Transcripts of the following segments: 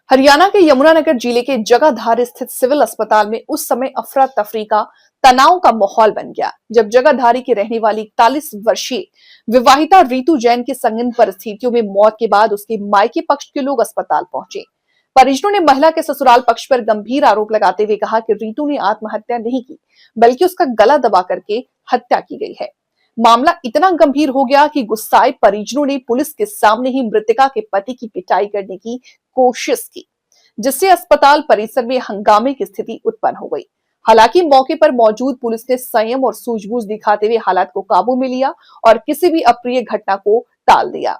हरियाणा के यमुनानगर जिले के जगाधारी स्थित सिविल अस्पताल में उस समय अफरा तफरी का तनाव का माहौल बन गया जब जगाधारी की रहने वाली 41 वर्षीय विवाहिता रीतू जैन की संगीन परिस्थितियों में मौत के बाद उसके मायके पक्ष के लोग अस्पताल पहुंचे। परिजनों ने महिला के ससुराल पक्ष पर गंभीर आरोप लगाते हुए कहा कि रीतू ने आत्महत्या नहीं की बल्कि उसका गला दबा करके हत्या की गई है। मामला इतना गंभीर हो गया कि गुस्साए परिजनों ने पुलिस के सामने ही मृतका के पति की पिटाई करने की कोशिश की, जिससे अस्पताल परिसर में हंगामे की स्थिति उत्पन्न हो गई। हालांकि मौके पर मौजूद पुलिस ने संयम और सूझबूझ दिखाते हुए हालात को काबू में लिया और किसी भी अप्रिय घटना को टाल दिया।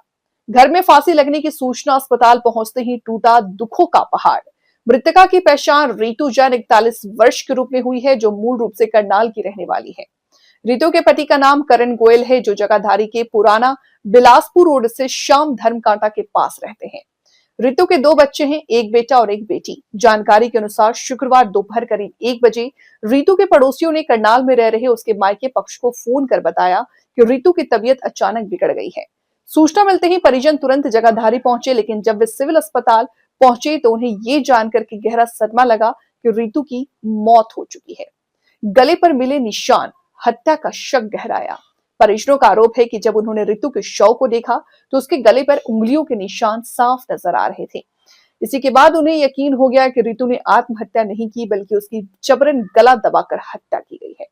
घर में फांसी लगने की सूचना अस्पताल पहुंचते ही टूटा दुखों का पहाड़। मृतका की पहचान रीतू जैन 41 वर्ष के रूप में हुई है, जो मूल रूप से करनाल की रहने वाली है। रीतू के पति का नाम करण गोयल है, जो जगाधारी के पुराना बिलासपुर रोड से श्याम धर्म कांटा के पास रहते हैं। रीतू के 2 बच्चे हैं, एक बेटा और एक बेटी। जानकारी के अनुसार शुक्रवार दोपहर करीब 1 बजे रीतू के पड़ोसियों ने करनाल में रह रहे उसके मायके पक्ष को फोन कर बताया कि रीतू की तबीयत अचानक बिगड़ गई है। सूचना मिलते ही परिजन तुरंत जगाधारी पहुंचे, लेकिन जब वे सिविल अस्पताल पहुंचे तो उन्हें ये जानकर के गहरा सदमा लगा कि रीतू की मौत हो चुकी है। गले पर मिले निशान हत्या का शक गहराया। परिजनों का आरोप है कि जब उन्होंने रीतू के शव को देखा तो उसके गले पर उंगलियों के निशान साफ नजर आ रहे थे। इसी के बाद उन्हें यकीन हो गया कि रीतू ने आत्महत्या नहीं की बल्कि उसकी जबरन गला दबाकर हत्या की गई है।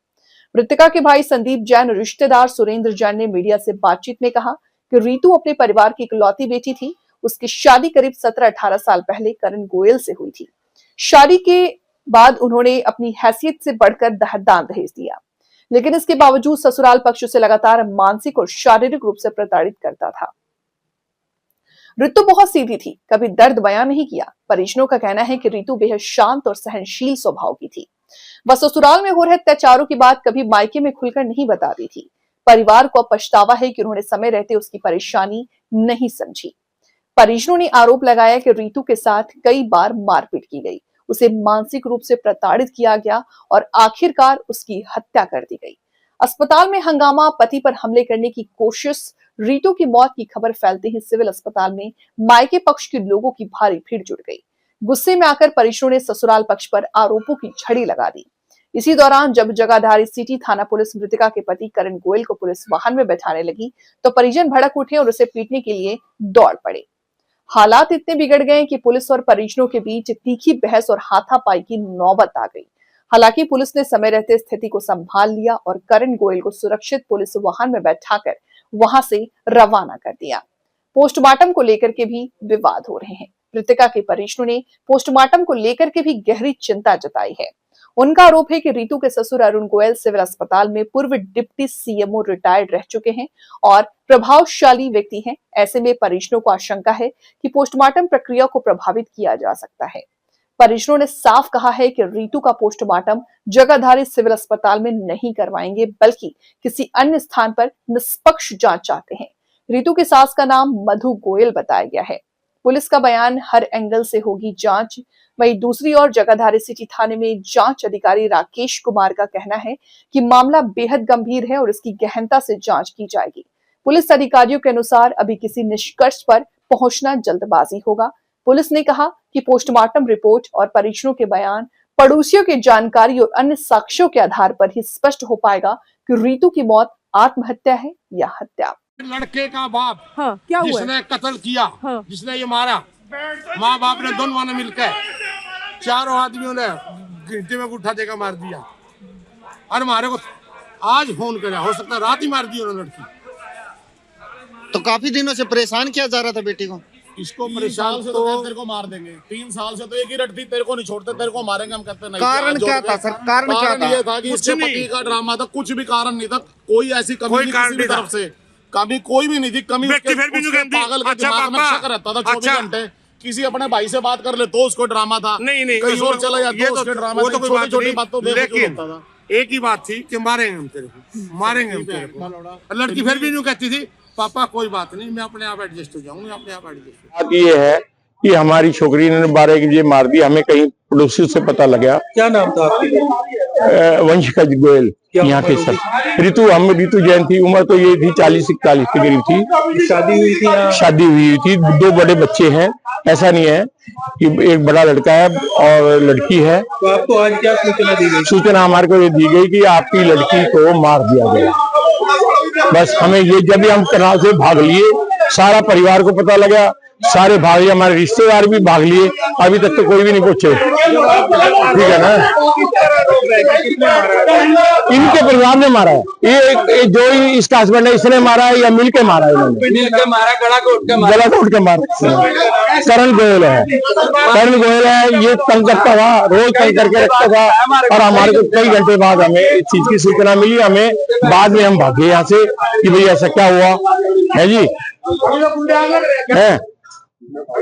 मृतका के भाई संदीप जैन और रिश्तेदार सुरेंद्र जैन ने मीडिया से बातचीत में कहा कि रीतू अपने परिवार की इकलौती बेटी थी। उसकी शादी करीब 17-18 साल पहले करण गोयल से हुई थी। शादी के बाद उन्होंने अपनी हैसियत से बढ़कर दान दहेज दिया, लेकिन इसके बावजूद ससुराल पक्ष उसे लगातार मानसिक और शारीरिक रूप से प्रताड़ित करता था। रीतू बहुत सीधी थी, कभी दर्द बयां नहीं किया। परिजनों का कहना है कि रीतू बेहद शांत और सहनशील स्वभाव की थी। वह ससुराल में हो रहे अत्याचारों की बात कभी मायके में खुलकर नहीं बताती थी। परिवार को पछतावा है कि उन्होंने समय रहते उसकी परेशानी नहीं समझी। परिजनों ने आरोप लगाया कि रीतू के साथ कई बार मारपीट की गई, उसे मानसिक रूप से प्रताड़ित किया गया और आखिरकार उसकी हत्या कर दी गई। अस्पताल में हंगामा, पति पर हमले करने की कोशिश। रीतू की मौत की खबर फैलते ही सिविल अस्पताल में मायके पक्ष के लोगों की भारी भीड़ जुट गई। गुस्से में आकर परिजनों ने ससुराल पक्ष पर आरोपों की झड़ी लगा दी। इसी दौरान जब जगाधारी सिटी थाना पुलिस मृतका के पति करण गोयल को पुलिस वाहन में बैठाने लगी तो परिजन भड़क उठे और उसे पीटने के लिए दौड़ पड़े। हालात इतने बिगड़ गए कि पुलिस और परिजनों के बीच तीखी बहस और हाथापाई की नौबत आ गई। हालांकि पुलिस ने समय रहते स्थिति को संभाल लिया और करण गोयल को सुरक्षित पुलिस वाहन में बैठाकर वहां से रवाना कर दिया। पोस्टमार्टम को लेकर के भी विवाद हो रहे हैं। मृतका के परिजनों ने पोस्टमार्टम को लेकर के भी गहरी चिंता जताई है। उनका आरोप है कि रीतू के ससुर अरुण गोयल सिविल अस्पताल में पूर्व डिप्टी सीएमओ रिटायर्ड रह चुके हैं और प्रभावशाली व्यक्ति हैं। ऐसे में परिजनों को आशंका है कि पोस्टमार्टम प्रक्रिया को प्रभावित किया जा सकता है। परिजनों ने साफ कहा है कि रीतू का पोस्टमार्टम जगाधारी सिविल अस्पताल में नहीं करवाएंगे बल्कि किसी अन्य स्थान पर निष्पक्ष जांच चाहते हैं। रीतू की सास का नाम मधु गोयल बताया गया है। पुलिस का बयान हर एंगल से होगी जांच। वहीं दूसरी ओर जगाधारी सिटी थाने में जांच अधिकारी राकेश कुमार का कहना है कि मामला बेहद गंभीर है और इसकी गहनता से जांच की जाएगी। पुलिस अधिकारियों के अनुसार अभी किसी निष्कर्ष पर पहुंचना जल्दबाजी होगा। पुलिस ने कहा कि पोस्टमार्टम रिपोर्ट और परिजनों के बयान, पड़ोसियों की जानकारी और अन्य साक्ष्यों के आधार पर ही स्पष्ट हो पाएगा कि रीतू की मौत आत्महत्या है या हत्या। लड़के का बाप क्या हुआ? जिसने कत्ल किया, जिसने ये मारा, माँ बाप ने दोनों ने मिलकर चारों आदमियों ने गिनती में उठा देकर मार दिया। और हमारे को आज फोन करा, हो सकता है रात ही मार दी उन्होंने लड़की। तो काफी दिनों से परेशान किया जा रहा था बेटी को। इसको परेशान से तो तेरे को मार देंगे। 3 साल से तो एक ही रटती, तेरे को नहीं छोड़ते, तेरे को मारेंगे, हम कहते नहीं। कारण क्या था सर? कारण क्या था? ये था कि इसके पति का ड्रामा था, कुछ भी कारण नहीं था। कोई ऐसी कमी नहीं किसी भी तरफ से, कमी कोई भी नहीं थी। कमी पागल के दिमाग में शक रहता था 24 घंटे। किसी अपने भाई से बात कर ले तो उसको ड्रामा था, नहीं कहीं और चला जाता तो उसके ड्रामा था। छोटी-छोटी बातों पे लेकिन एक ही बात थी कि मारेंगे हम तेरे को, मारेंगे हम तेरे को। लड़की फिर भी यूं कहती थी, पापा कोई बात नहीं, मैं अपने आप एडजस्ट हो जाऊंगा, अपने आप एडजस्ट। बात ये है कि हमारी छोकरी ने 12 बजे मार दी। हमें कहीं पड़ोसी से पता लगा। क्या नाम था आपकी? वंशिका गोयल यहाँ के सर। रीतू जैन थी। उम्र तो ये थी 40-41 के करीब थी। शादी हुई थी? शादी हुई थी, 2 बड़े बच्चे हैं। ऐसा नहीं है कि एक बड़ा लड़का है और लड़की है। तो आपको आज क्या सूचना दी गई? सूचना हमारे को ये दी गई कि आपकी लड़की को मार दिया गया। बस हमें ये, जब भी हम करनाल से भाग लिए, सारा परिवार को पता लगा, सारे भाग लिए, हमारे रिश्तेदार भी भाग लिए, अभी तक तो कोई भी नहीं पूछे। ठीक है ना, इनके परिवार ने मारा है, ये जो इसका हस्बैंड है इसने मारा है या मिल के मारा है? इन्होंने मारा, गला घोट के मारा। करण गोयल है, ये तंग करता था, रोज तंग करके रखता था, और हमारे को कई घंटे बाद हमें इस चीज की सूचना मिली। हमें बाद में हम भागे यहाँ से कि भाई ऐसा क्या हुआ है जी। है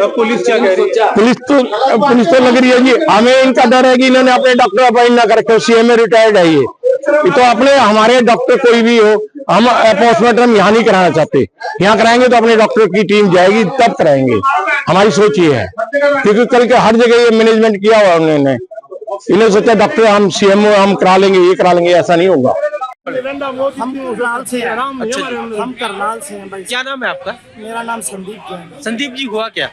पुलिस क्या कह रही है? पुलिस तो लग रही है जी। हमें इनका डर है कि इन्होंने अपने डॉक्टर अपॉइंट ना कर रखे, सीएमए रिटायर्ड है ये तो अपने, हमारे डॉक्टर कोई भी हो, हम पोस्टमार्टम यहाँ नहीं कराना चाहते। यहाँ कराएंगे तो अपने डॉक्टर की टीम जाएगी तब कराएंगे, हमारी सोच ये है। क्योंकि कल के हर जगह ये मैनेजमेंट किया हुआ उन्होंने, इन्होंने सोचा डॉक्टर हम सीएमओ हम करा लेंगे, ये करा लेंगे, ऐसा नहीं होगा। हम करनाल से हैं। हम करनाल से हैं भाई। क्या नाम है आपका? मेरा नाम संदीप जैन है। संदीप जी, हुआ क्या?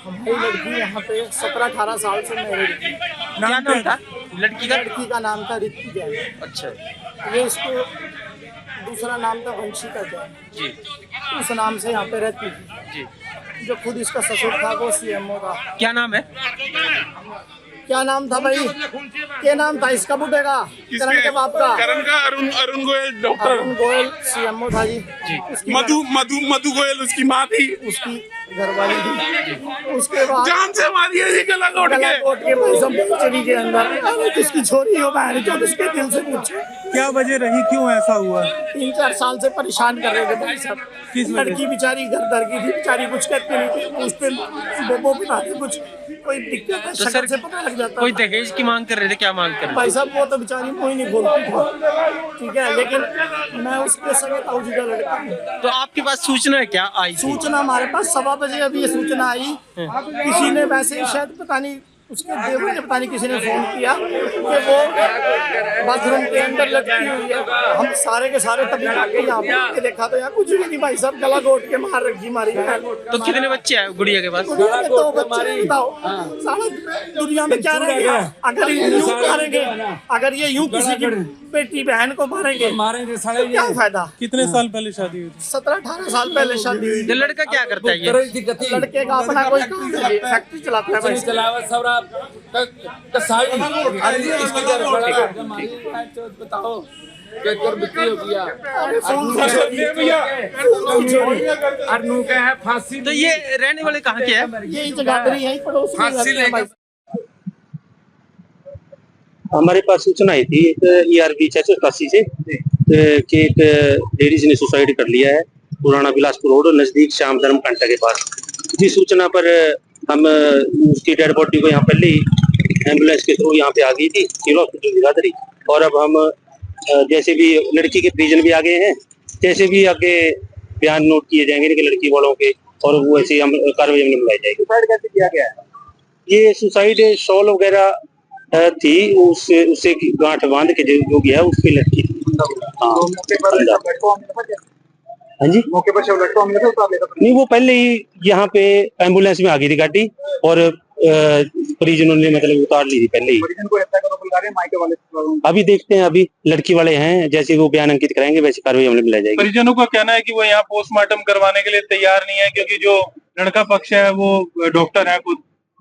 हमारी लड़की यहाँ पे 17-18 साल से मैरिड थी। क्या नाम था लड़की का? लड़की का नाम था रितु जैन। अच्छा ये इसको दूसरा नाम था वंशिका जैन जी। उस नाम से यहाँ पे रहती थी जी। जो खुद इसका ससुर था वो सीएमओ था। क्या नाम है? क्या नाम था भाई? क्या नाम था इसका बुढ़े का? करण के बाप का? करण का अरुण गोयल, डॉक्टर अरुण गोयल सीएमओ था जी। उसकी मधु गोयल उसकी माँ थी, उसकी घरवाली थी। उसके बाद जान से मारी है जी, गला घोट के भाई सब चली के अंदर। अरे किसकी छोरी हो बहन, जो उसके दिल से पूछे क्या वजह रही, क्यों ऐसा हुआ? 3-4 साल से परेशान कर रहे थे भाई साहब। लड़की बेचारी घर दर की थी, बेचारी कुछ कहती नहीं थी, पूछते बोबो भी आते, कुछ कोई दिक्कत है शक्ल से पता लग जाता। कोई दहेज की मांग कर रहे थे, क्या मांग कर रहे भाई साहब वो तो बेचारी मुँह ही नहीं बोलती थी, ठीक है, लेकिन मैं उसके संग ताऊ जी का लड़का हूँ। तो आपके पास सूचना क्या आई? सूचना हमारे पास 1:15 बजे अभी ये सूचना आई। किसी ने वैसे ही शायद पता नहीं उसके देवर ने पता नहीं किसी ने फोन किया कि वो बाथरूम के अंदर लटकी हुई है। हम सारे के सारे तभी यहाँ पे देखा तो यहाँ कुछ भी नहीं भाई साहब, गला घोट के मार रखी मारी। तो कितने बच्चे हैं गुड़िया के पास? 2 बच्चे। बताओ सारा दुनिया में क्या रह गया? अगर यूं मारेंगे, अगर ये यूं किसी की बेटी बहन को मारेंगे तो क्या फायदा? कितने साल पहले शादी हुई थी? 17-18 साल पहले शादी हुई। ये लड़का क्या करता है? ये लड़के का अपना कोई काम है, फैक्ट्री चलाता है भाई। बताओ फांसी। तो ये रहने वाले कहाँ के हैं? यही जगाधरी है, पड़ोस में रहते हैं भाई। हमारे पास सूचना आई थी एक ERB 681 से कि एक लेडीज ने सुसाइड कर लिया है पुराना बिलासपुर रोड नजदीक श्याम धर्म कंटा के पास। इसी सूचना पर हम उसकी डेड बॉडी को यहाँ पहले ही एम्बुलेंस के थ्रू यहाँ पे आ गई थी सिविल हॉस्पिटल जगाधरी। और अब हम जैसे भी लड़की के परिजन भी आ गए हैं, जैसे भी आगे बयान नोट किए जाएंगे कि लड़की वालों के, और वो ऐसे हम कार्रवाई में बुलाई जाएगी। सुसाइड कैसे किया गया है? ये सुसाइड शॉल वगैरह थी, उससे गांठ बांध के जो भी है उसकी लड़की थी। हाँ जी, मौके पर लड़का मिला था? नहीं, वो पहले ही यहाँ पे एम्बुलेंस में आ गई थी गाड़ी और परिजनों ने मतलब उतार ली थी पहले ही। अभी देखते हैं, अभी लड़की वाले हैं, जैसे वो बयान अंकित कराएंगे वैसे कार्रवाई हमने मिलाई जाएगी। परिजनों का कहना है कि वो यहाँ पोस्टमार्टम करवाने के लिए तैयार नहीं है क्योंकि जो लड़का पक्ष है वो डॉक्टर है खुद।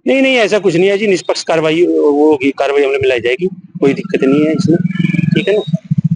नहीं, ऐसा कुछ नहीं है जी, निष्पक्ष कार्रवाई वो होगी, कार्रवाई हमने मिलाई जाएगी, कोई दिक्कत नहीं है इसमें, ठीक है ना।